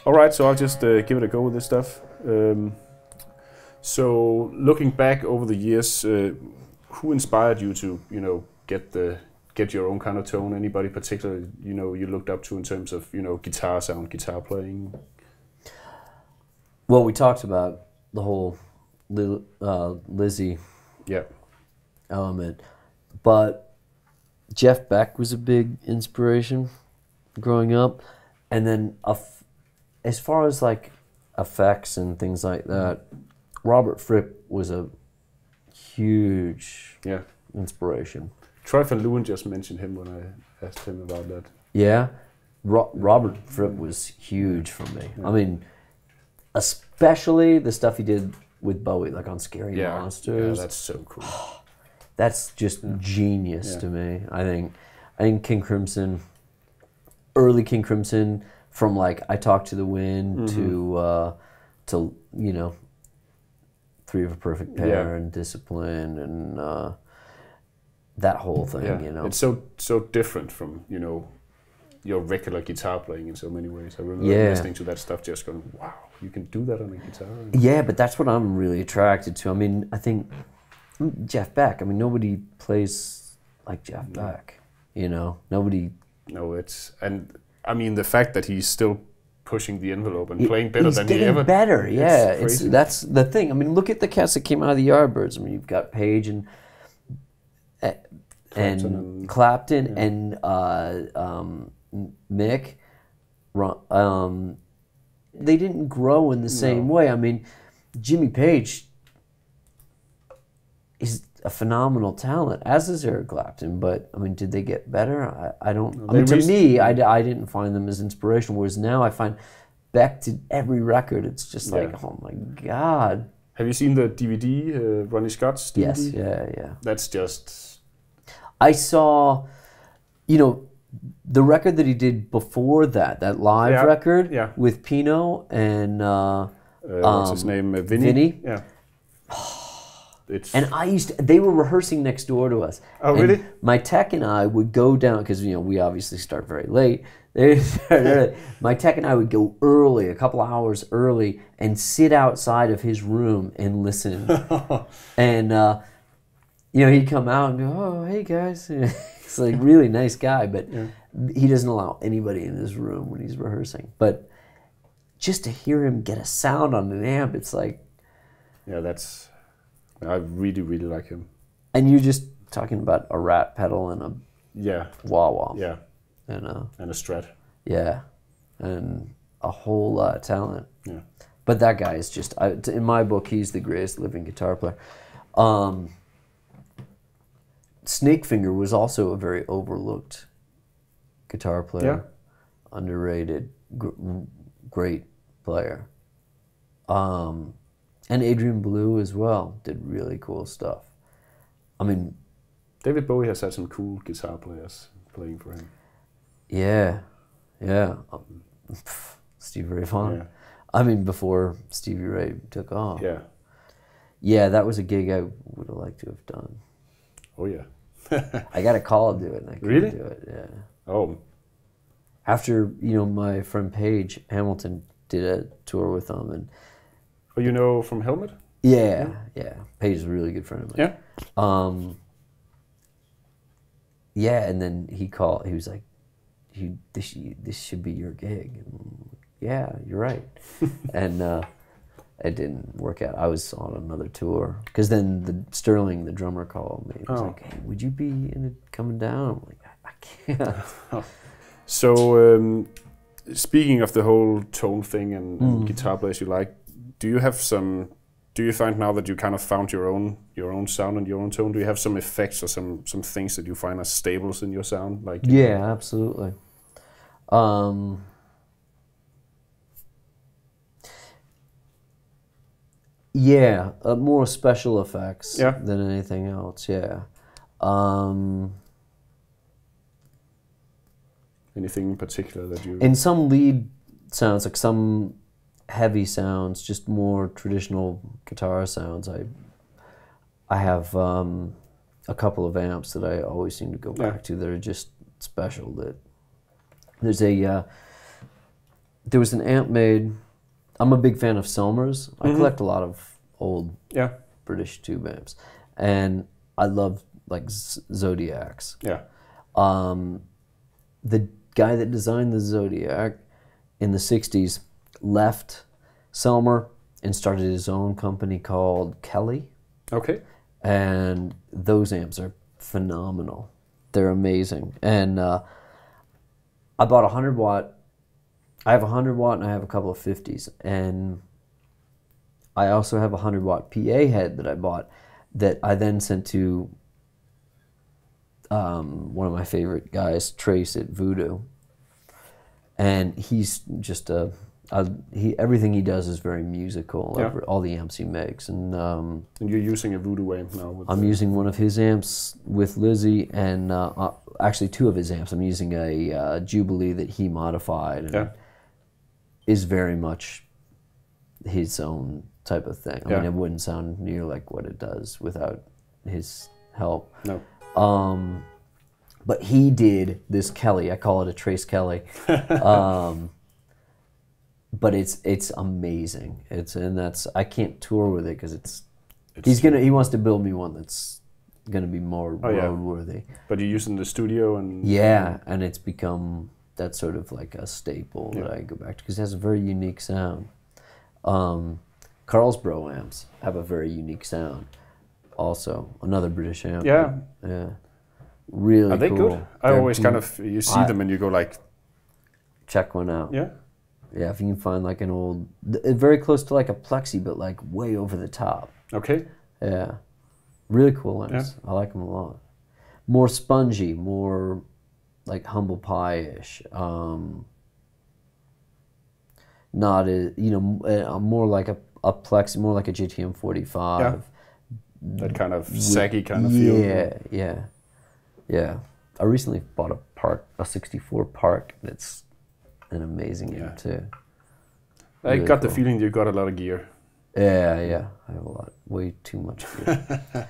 All right, so I'll just give it a go with this stuff. So looking back over the years, who inspired you to, get your own kind of tone? Anybody particular, you looked up to in terms of, guitar sound, guitar playing? Well, we talked about the whole Lizzie element, but Jeff Beck was a big inspiration growing up, and then as far as like effects and things like that, Robert Fripp was a huge inspiration. Troy van Leeuwen just mentioned him when I asked him about that. Yeah, Robert Fripp was huge for me. Yeah. I mean, especially the stuff he did with Bowie, like on Scary Monsters. Yeah, that's so cool. That's just genius to me. I think King Crimson, early King Crimson, from like I Talk to the Wind to Three of a Perfect Pair and Discipline and that whole thing. It's so different from your regular guitar playing in so many ways. I remember listening to that stuff, just going, "Wow, you can do that on a guitar." Yeah, but that's what I'm really attracted to. I mean, I think Jeff Beck. I mean, nobody plays like Jeff Beck. Nobody. No, I mean, the fact that he's still pushing the envelope and playing better than he ever. He's getting better, yeah. That's the thing. I mean, look at the cats that came out of the Yardbirds. I mean, you've got Page and Clapton and Mick. They didn't grow in the same way. I mean, Jimmy Page is a phenomenal talent, as is Eric Clapton. But I mean, did they get better? I don't. I mean, to me, I didn't find them as inspirational. Whereas now, I find Beck did every record. It's just like, oh my God. Have you seen the DVD, Ronnie Scott's DVD? Yes, yeah. That's just. I saw, the record that he did before that live record with Pino and what's his name, Vinny. Yeah. And they were rehearsing next door to us. Oh, really? My tech and I would go down, because we obviously start very late. My tech and I would go early, a couple of hours early, and sit outside of his room and listen. And he'd come out and go, "Oh, hey guys." He's like really nice guy, but he doesn't allow anybody in his room when he's rehearsing. But just to hear him get a sound on an amp, it's like... Yeah, I really, really like him. And you're just talking about a Rat pedal and a wah-wah. Yeah. And a Strat. Yeah. And a whole lot of talent. Yeah. But that guy is just, in my book, he's the greatest living guitar player. Snakefinger was also a very overlooked guitar player. Yeah. Underrated, great player. And Adrian Belew as well did really cool stuff. I mean, David Bowie has had some cool guitar players playing for him. Yeah. Stevie Ray Vaughan. Yeah. I mean, before Stevie Ray took off. Yeah. Yeah, that was a gig I would have liked to have done. Oh yeah. I got a call to do it, and I couldn't do it. Yeah. Oh. After my friend Paige Hamilton did a tour with them, and. Oh, from Helmet? Yeah. Paige is a really good friend of mine. Yeah. Yeah, and then he called. He was like, "This should be your gig." And, yeah, you're right. And it didn't work out. I was on another tour because then Sterling, the drummer, called me. He was like, "Hey, would you be coming down?" I'm like, "I can't." So, speaking of the whole tone thing and guitar players you like. Do you find now that you kind of found your own sound and your own tone? Do you have some effects or some things that you find as staples in your sound? Yeah, absolutely. More special effects than anything else. Yeah. Anything in particular that you? In some lead sounds, like some heavy sounds, just more traditional guitar sounds. I have a couple of amps that I always seem to go back to that are just special. That there's there was an amp made. I'm a big fan of Selmers. I collect a lot of old British tube amps, and I love like Zodiacs. Yeah. The guy that designed the Zodiac in the 60s left Selmer and started his own company called Kelly. Okay. And those amps are phenomenal. They're amazing. And I bought a 100 watt. I have a 100 watt and I have a couple of 50s. And I also have a 100 watt PA head that I bought that I then sent to one of my favorite guys, Trace at Voodoo. And he's just everything he does is very musical. Yeah. All the amps he makes, and you're using a Voodoo amp now. I'm using one of his amps with Lizzie, and actually two of his amps. I'm using a Jubilee that he modified, and is very much his own type of thing. I mean, it wouldn't sound near like what it does without his help. No. But he did this Kelly. I call it a Trace Kelly. But it's amazing. I can't tour with it because he wants to build me one that's gonna be more roadworthy. But you use it in the studio and and it's become that sort of like a staple that I go back to because it has a very unique sound. Carlsbro amps have a very unique sound. Also, another British amp. Yeah. Really Are they cool. good? I always kind of, you see them and you go like... Check one out. Yeah? Yeah, if you can find like an old... Very close to like a Plexi, but like way over the top. Okay. Yeah. Really cool amps. Yeah. I like them a lot. More spongy, more like humble pie-ish. Not as, more like a Plexi, more like a GTM 45. Yeah. That kind of saggy kind of feel. Yeah. I recently bought a 64 Park that's an amazing amp too. I got the feeling you got a lot of gear. Yeah. I have way too much gear.